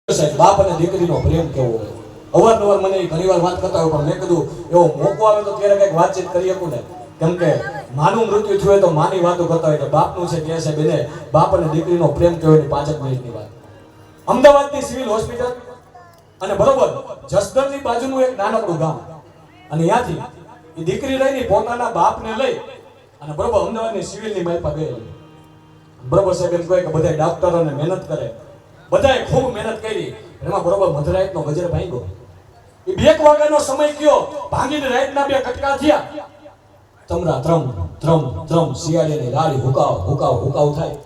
સાહેબ બાપ અને દીકરીનો પ્રેમ કેવો હોય. અવારનવાર મને ઘણીવાર વાત કરતા હોય, પણ મેં કીધું એવો મોકો આવે તો ત્યારે કંઈક વાતચીત કરી શકું ને. કેમ કે માનું મૃત્યુ થયું તો માની વાતો કરતા હોય, બાપનું છે કે સાહેબ એને બાપ અને દીકરીનો પ્રેમ કેવો એની 5 મિનિટની વાત. અમદાવાદની સિવિલ હોસ્પિટલ અને બરોબર જસદણની બાજુનું એક નાનકડું ગામ, અને ત્યાંથી એ દીકરી લઈને પોતાના બાપને લઈ અને બરોબર અમદાવાદની સિવિલની માલપા ગયેલી. બરોબર સાહેબ એમ કહે કે બધા ડોક્ટરોને મહેનત કરે, બધાએ ખૂબ મહેનત કરી, એમાં બરોબર મધરાતનો ગજર ભાંગ્યો. એ 2 વાગ્યાનો સમય કયો, ભાંગીને રાતના 2 કટકા થયા. તમરા ત્રમ ત્રમ ત્રમ શિયાળીની લાડી હુકાવ હુકાવ હુકાવ થાય.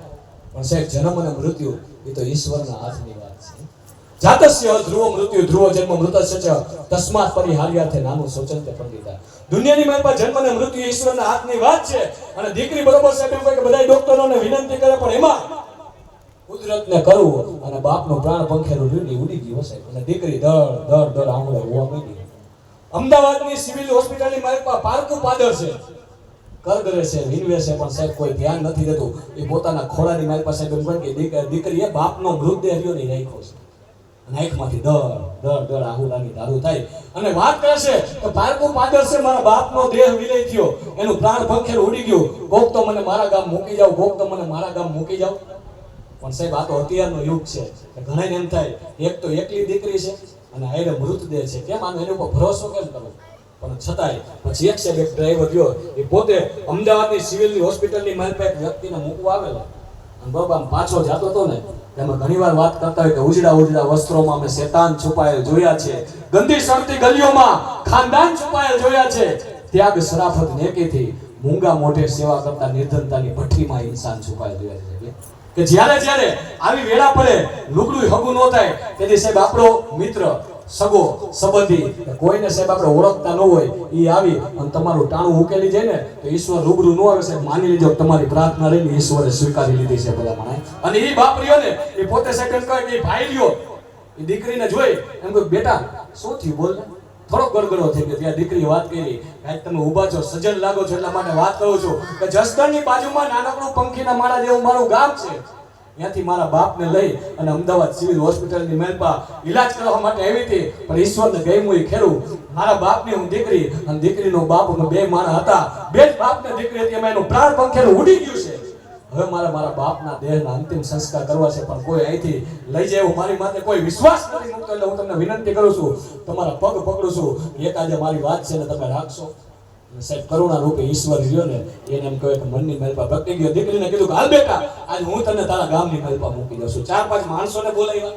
પણ સાહેબ જન્મ અને મૃત્યુ એ તો ઈશ્વરના હાથની વાત છે. જાતસ્ય ધ્રુવ મૃત્યુ ધ્રુવ જન્મ મૃતસ્ય તસ્માત પરિહાર્યાર્થે નાનું સોચન તે પંડિતા. દુનિયાની માલપા જન્મ અને મૃત્યુ ઈશ્વરના હાથની વાત છે. અને દીકરી બરોબર સાહેબ એમ કહે કે બધા ડોક્ટરોને વિનંતી કરે, પણ એમાં કુદરતને કરવું અને બાપનું પ્રાણ પંખેરું ઉડી ગયું સાહેબ. અને દીકરી દળ દળ દળ આંગળે હોવા માંડી. અમદાવાદની સિવિલ હોસ્પિટલની માલપા પારકું પાદર છે, કરગરે છે, વિનવે છે, પણ સાહેબ કોઈ ધ્યાન નથી દેતું. એ પોતાના ખોળાની માલપા સાહેબ એમ કહે કે દીકરીએ બાપનો મૃતદેહ રહ્યો નહીં રાખ્યો છે. નાઈકમાંથી દળ આહુડાની દારૂ થાય અને વાત કરે છે કે પારકું પાદર છે, મારા બાપનો દેહ વિલય થયો, એનું પ્રાણ પંખેર ઉડી ગયું. કોક તો મને મારા ગામ મૂકી જાવ, કોક તો મને મારા ગામ મૂકી જાવ. પણ સાહેબ આ તો અત્યારનો યુગ છે. ઘણાને એમ થાય એક તો એકલી દીકરી છે અને આયરે મૃતદેહ છે, કેમ આનો એની ઉપર ભરોસો કેમ કરવો. પણ છતાંય પછી એક સાહેબ એક ડ્રાઈવર ગયો, એ પોતે અમદાવાદની સિવિલની હોસ્પિટલની માલપા એક વ્યક્તિને મૂકવા આવેલો અને બરોબર આમ પાછો જતો હતો ને, એમાં ઘણીવાર વાત કરતા હોય કે ઉજળા ઉજળા વસ્ત્રોમાં અમે શેતાન છુપાયેલ જોયા છે, ગંદી સડતી ગલીઓમાં ખાનદાન છુપાયેલ જોયા છે, ત્યાગ શરાફત નેકીથી મૂંગા મોઢે સેવા કરતા નિર્ધનતાની ભઠ્ઠીમાં ઇન્સાન છુપાયેલ જોયા છે. કે જ્યારે આવી વેળા પડે, લુગડું હગું ન થાય, તેથી સાહેબ આપણો મિત્ર સગો સંબંધી કોઈને સાહેબ આપણે ઓળખતા ન હોય, એ આવી અને તમારું ટાણું ઉકેલી જાય ને તો ઈશ્વર રૂબરૂ ન આવે સાહેબ. માની લેજો તમારી પ્રાર્થના રહીને ઈશ્વરે સ્વીકારી લીધી છે બધા મને. અને એ બાપ રહ્યો ને એ પોતે સાહેબ એમ કહે કે ભાઈ રહ્યો, એ દીકરીને જોઈ એમ કહે બેટા શું થયું બોલ. થોડો ગડગડો થઈ ગયો. ત્યાં દીકરી વાત કરી, કાંઈક તમે ઊભા છો, સજ્જન લાગો છો, એટલા માટે વાત કરું છું કે જસદણની બાજુમાં નાનકડું પંખીના માળા જેવું મારું ગામ છે, ત્યાંથી મારા બાપને લઈ અને અમદાવાદ સિવિલ હોસ્પિટલની મેલપા ઈલાજ કરવા માટે આવી હતી. પણ ઈશ્વરને ગમ્યું એ ખેરું. મારા બાપની હું દીકરી અને દીકરીનો બાપ અમે 2 માણસ હતા, 2 જ બાપને દીકરી હતી, એમાં એનું પ્રાણ પંખેરું ઉડી ગયું છે. હવે મારા બાપના દેહના અંતિમ સંસ્કાર કરવા છે, પણ કોઈ અહીંથી લઈ જાય એવું મારી માથે કોઈ વિશ્વાસ નથી મૂકતો. એટલે હું તમને વિનંતી કરું છું, તમારા પગ પકડું છું, એક આજે મારી વાત છે ને તમે રાખશો. સાહેબ કરુણા રૂપે ઈશ્વર રહ્યો ને એને એમ કહે કે મનની મેલપા પ્રગટી ગયો. દીકરીને કીધું કે હાલ બેટા આજ હું તને તારા ગામની મેલપા મૂકી દઉં છું. 4-5 માણસોને બોલાવ્યા,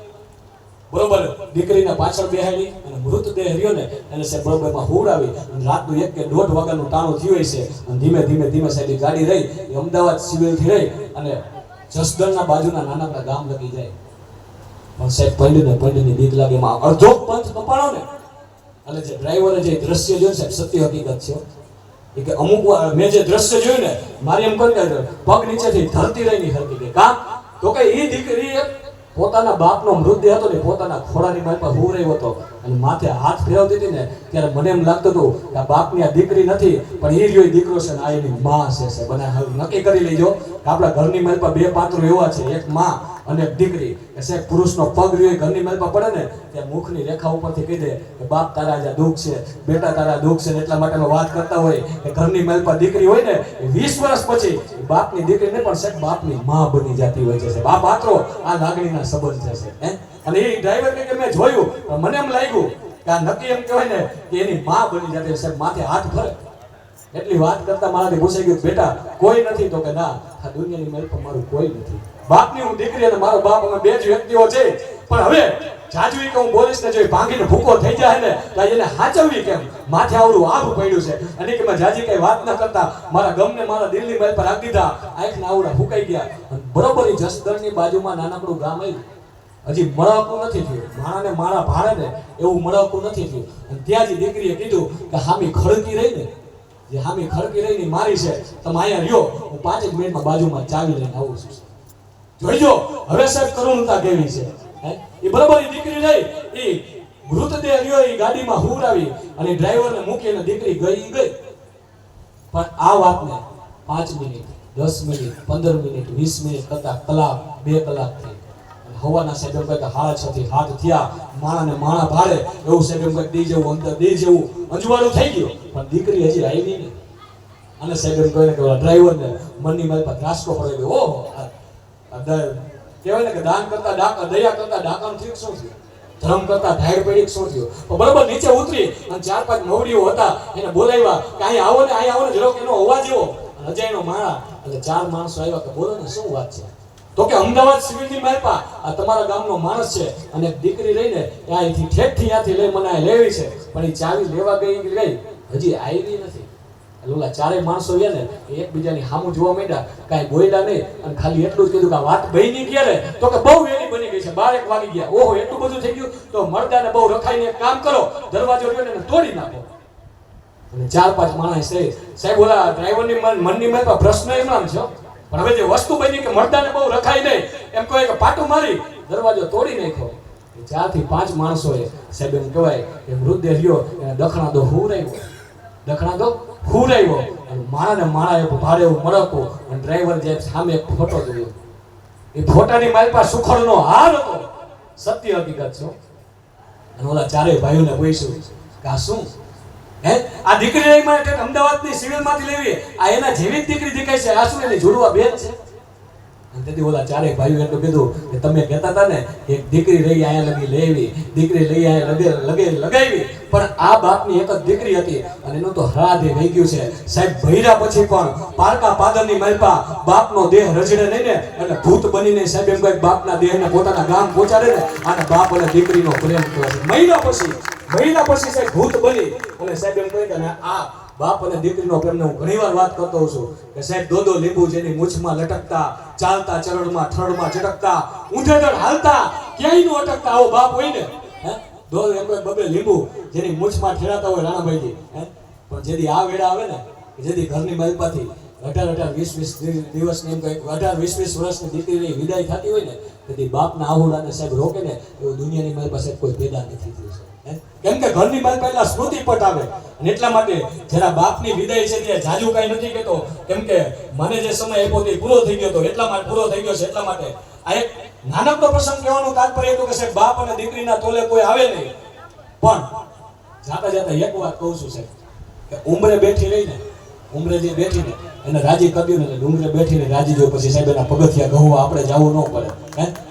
બરોબર દીકરીને પાછળ બેહાડી અને મૃતદેહ રહ્યો ને એને સાહેબ બરોબર એમાં હુવડાવી અને રાતનું 1 કે 1.5 વાગ્યાનું ટાણું થયું હોય છે. અને ધીમે સાહેબ ગાડી રહી એ અમદાવાદ સિવિલથી રહી અને જસદણના બાજુના નાનકડા ગામ લગી જાય. પણ સાહેબ પંડીની બીક લાગે. એમાં અડધો પંથ કપાણો ને અને જે ડ્રાઈવરે જે દ્રશ્ય જોયું સાહેબ સત્ય હકીકત છે. એ કે અમુક વાર મેં જે દ્રશ્ય જોયું ને મારી એમ કહે પગ નીચેથી ધરતી રહી ની હરકી ગઈ. કામ તો કે એ દીકરી પોતાના બાપનો મૃતદેહ હતો ને પોતાના ખોળાની માલપા હુવરાયો હતો અને માથે હાથ ફેરવતી હતી ને ત્યારે મને એમ લાગતું હતું કે આ બાપની આ દીકરી નથી, પણ એ રહ્યો દીકરો છે ને આ એની માં છે. બને નક્કી કરી લેજો કે આપણા ઘરની માલપા 2 પાત્રો એવા છે, એક માં અને એક દીકરી. કે સાહેબ પુરુષનો પગ રહ્યો ઘરની માલપા પડે ને ત્યાં મુખની રેખા ઉપરથી કહી દે કે બાપ તારા આજે દુઃખ છે, બેટા તારા દુઃખ છે. એટલા માટે વાત કરતા હોય કે ઘરની માલપા દીકરી હોય ને 20 વર્ષ પછી બાપની દીકરી ને પણ સાહેબ બાપની માં બની જતી હોય છે. આ પાત્રો આ લાગણીના સંબંધ છે. અને એ ડ્રાઈવર કે મેં જોયું મને એમ લાગ્યું કે આ નક્કી એમ કહેવાય ને કે એની માં બની જતી સાહેબ. માથે હાથ ફરે એટલી વાત કરતા મારાથી પૂછાઈ ગયું બેટા કોઈ નથી? તો કે ના, આ દુનિયાની માલપા મારું કોઈ નથી. બાપની હું દીકરી અને મારો બાપ અમે 2 જ વ્યક્તિઓ છે. પણ હવે જાજવી કે હું બોલીશ ને જો ભાંગીને ભૂકો થઈ જાય ને તો એને હાચવવી કેમ? માથે આવડું આભ પડ્યું છે. અને કે મેં જાજી કઈ વાત ન કરતા મારા ગમને મારા દિલની બાઈ પર રાખી દીધા, આંખના આવડા ફૂંકાઈ ગયા. બરોબર એ જસદણની બાજુમાં નાનકડું ગામ આવ્યું, હજી મળાકું નથી થયું. માણાને માણા ભાડે ને એવું મળાકું નથી થયું. અને ત્યાં જ દીકરીએ કીધું કે હામી ખડકી રહી ને, જે હામી ખડકી રહી ની મારી છે, તમે અહીંયા રહ્યો, હું 5 જ મિનિટમાં બાજુમાં ચાવી લઈને આવું છું. જોઈજો હવે સાહેબ કરુણતા કેવી છે. એ બરાબર એ દીકરી રહી એ મૃતદેહ રહ્યો એ ગાડીમાં હુવડાવી અને ડ્રાઈવરને મૂકી અને દીકરી ગઈ. પણ આ વાતને 5 મિનિટ 10 મિનિટ 15 મિનિટ 20 મિનિટ કરતા કલાક 2 કલાક થઈ હવાના સાહેબ એમ કહે કે 6:30 થી 7 થયા, માણાને માણા ભાળે એવું સાહેબ એમ કહે દી જેવું અંદર દી જેવું અંજવાળું થઈ ગયું, પણ દીકરી હજી આવી નહીં. અને સાહેબ એમ કહે કે ડ્રાઈવરને મનની મારી પાસે ધ્રાસકો પડે, ઓહો કહેવાય ને કે દાન કરતા ડાકા, દયા કરતા ડાકાનું ઠીક શું થયું, ધર્મ કરતા ધાડ પડી શું થયું. બરાબર નીચે ઉતરી અને 4-5 મવડીઓ હતા એને બોલાવ્યા કે અહીં આવો ને જરાક એનો અવાજ એવો રજાઈનો માણા. એટલે 4 માણસો આવ્યા કે બોલો ને શું વાત છે. તો કે અમદાવાદ સિવિલની માલપા આ તમારા ગામનો માણસ છે અને દીકરી લઈને અહીંથી ઠેઠથી ત્યાંથી લઈ મને લેવી છે, પણ એ ચાવી લેવા ગઈ હજી આવી નથી. એટલે ઓલા 4 માણસો ગયા ને એકબીજાની સામું જોવા માંડ્યા, કાંઈ બોલ્યા નહીં અને ખાલી એટલું જ કીધું કે વાત બની ક્યારે, તો કે બહુ વેલી બની ગઈ છે, 12 વાગી ગયા. ઓહો એટલું બધું થઈ ગયું તો મરદાને બહુ રખાઈને એક કામ કરો, દરવાજો રહ્યો ને તોડી નાખો. અને 4-5 માણસ છે સાહેબ ઓલા ડ્રાઈવરની મનની માં પ્રશ્ન એમ નામ છે, પણ હવે જે વસ્તુ બની કે મરદાને બહુ રખાઈ નહીં એમ કહે કે પાટું મારી દરવાજો તોડી નાખ્યો. 4 થી 5 માણસોએ સાહેબ એમ કહેવાય કે મૃતદેહ રહ્યો એને દખણાદો હુરાવ્યો અને માણાને ભાડે એવું મરકો અને ડ્રાઈવર જે સામે એક ફોટો જોયો, એ ફોટાની મારી પાસે સુખડનો હાર હતો, સત્ય હકીકત છે. અને ઓલા 4 ભાઈઓને પૂછ્યું કે આ શું હે આ દીકરી લઈ માટે અમદાવાદની સિવિલમાંથી લેવી, આ એના જેવી જ દીકરી દેખાય છે, આ શું એની જોડવા બેન છે. અને તેથી ઓલા 4 ભાઈઓ એટલું કીધું કે તમે કહેતા હતા ને એક દીકરી લઈ અહીંયા લગી લેવી, દીકરી લઈ અહીંયા લગાવી, પણ આ બાપની એક જ દીકરી હતી અને એનું તો હરાધે થઈ ગયું છે. સાહેબ ભૈરા પછી પણ પારકા પાદરની માલપા બાપનો દેહ રજડે નહીં ને એટલે ભૂત બનીને સાહેબ એમ કહે બાપના દેહને પોતાના ગામ પહોંચાડે ને આને બાપ અને દીકરીનો પ્રેમ કહેવાય. મહિના પછી સાહેબ ભૂત બની અને સાહેબ એમ કહે કે આ બાપ અને દીકરીનો પ્રેમને હું ઘણીવાર વાત કરતો હોઉં છું કે સાહેબ દોદો લીંબુ જેની મૂછમાં લટકતા, ચાલતા ચરણમાં થડમાં ચટકતા, ઊંધેધડ હાલતા ક્યાંય નો અટકતા આવો બાપ હોય ને હે દોદો એમ કહે બબે લીંબુ જેની મૂછમાં ઠેરાતા હોય રાણાભાઈજી હે, પણ જેથી આ વેળા આવે ને જેથી ઘરની માલપાથી 18-20 દિવસની એમ કહે 18-20 વર્ષની દીકરીની વિદાય થતી હોય ને તેથી બાપના આહુડાને સાહેબ રોકે ને એવું દુનિયાની માલ પાસે કોઈ પેદા નથી થયું છે. કેમ કે ઘરની માલ પહેલા સ્મૃતિ પટ આવે અને એટલા માટે જરા બાપની વિદાય છે ત્યાં જાજુ કાંઈ નથી કહેતો, કેમ કે મને જે સમય આપ્યો તે પૂરો થઈ ગયો હતો, એટલા માટે પૂરો થઈ ગયો છે. એટલા માટે આ એક નાનકડો પ્રસંગ કહેવાનું તાત્પર્ય હતું કે સાહેબ બાપ અને દીકરીના તોલે કોઈ આવે નહીં, પણ જાતા એક વાત કહું છું સાહેબ કે ઉંમરે બેઠી રહીને ઉંમરે જે બેઠીને એને રાજી કર્યું ને ડુંગરે બેઠીને રાજી જોઈ પછી સાહેબ એના પગથિયા ગહવા આપણે જવું ન પડે.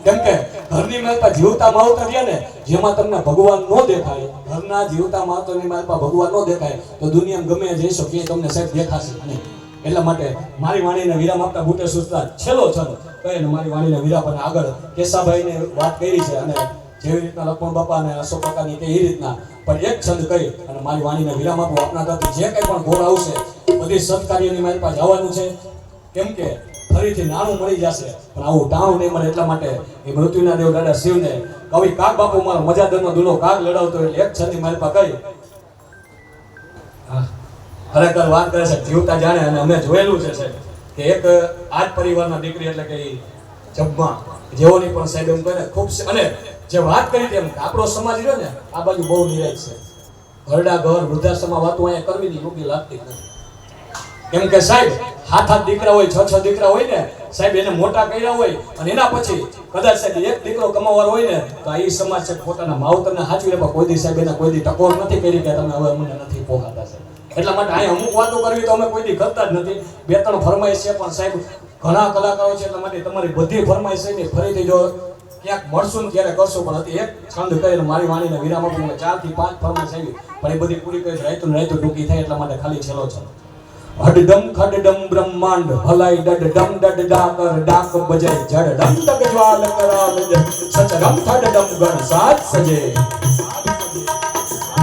કેમ કે ઘરની માલપા જીવતા માવતર રહ્યા ને જેમાં તમને ભગવાન ન દેખાય, ઘરના જીવતા માવતરની માલપા ભગવાન ન દેખાય તો દુનિયામાં ગમે જઈશો કે તમને સાહેબ દેખાશે નહીં. એટલા માટે મારી વાણીને વિરામ આપતા બુટે સુસ્તા છેલ્લો છંદ કહીને મારી વાણીને વિરામ અને આગળ કેશાભાઈને વાત કરી છે અને જેવી રીતના લક્ષ્મણ બાપા અને અશોક કાકાની કે એ રીતના પણ એક છંદ કહી અને મારી વાણીને વિરામ આપો. આપના તરફથી જે કંઈ પણ ઘોર આવશે બધી સત્કાર્યની મારી પાસે જવાનું છે, કેમ કે ફરીથી નાણું મળી જશે પણ આવું ટાણું નહીં મળે. એટલા માટે એ મૃત્યુના દેવ દાદા શિવને કવિ કાક બાપુ મારો મજાદરનો દુલો કાક લડાવતો એટલે એક છંદની મારી પાસે કહી ખરેખર વાત કરે છે જીવતા જાણે. અને અમે જોયેલું છે સાહેબ કે એક આજ પરિવારના દીકરી એટલે કે જબ્બા જેઓની પણ સાહેબ એમ કહે ખૂબ અને જે વાત કરી તેમ આપણો સમાજ રહ્યો ને આ બાજુ બહુ નિરાશ છે. ઘરડા ઘર વૃદ્ધાશ્રમમાં વાતો અહીંયા કરવી ની યોગ્ય લાગતી નથી, કેમ કે સાહેબ 7 દીકરા હોય 6 દીકરા હોય ને સાહેબ એને મોટા કર્યા હોય અને એના પછી કદાચ સાહેબ એક દીકરો કમાવાનો હોય ને તો આ સમાજ છે પોતાના માવતરને સાચવી લેવા કોઈ દી સાહેબ એને કોઈ દી ટકોર નથી કરી કે તમે હવે અમને નથી પોખાતા સાહેબ. એટલા માટે અહીં અમુક વાતો કરવી તો અમે કોઈ દી કરતા જ નથી. 2-3 ફરમાઈશ છે પણ સાહેબ ઘણા કલાકારો છે એટલા માટે તમારી બધી ફરમાઈશ છે ને ફરીથી જો ક્યાંક મળશું ને ત્યારે કરશું. પણ હતી એક છંદ કરીને મારી વાણીને વિરામ આપું. 4 થી 5 ફરમાઈશ આવી પણ એ બધી પૂરી કરી રાયતું ટૂંકી થાય એટલા માટે ખાલી છેલ્લો છે. હડડમ ખડડમ બ્રહ્માંડ હલાઈ ડડડમ ડડ ડાકર ડાક બજાય જડડમ ડગ જ્વાલ કરાલ સચરમ ખડડમ ગણ સાત સજે.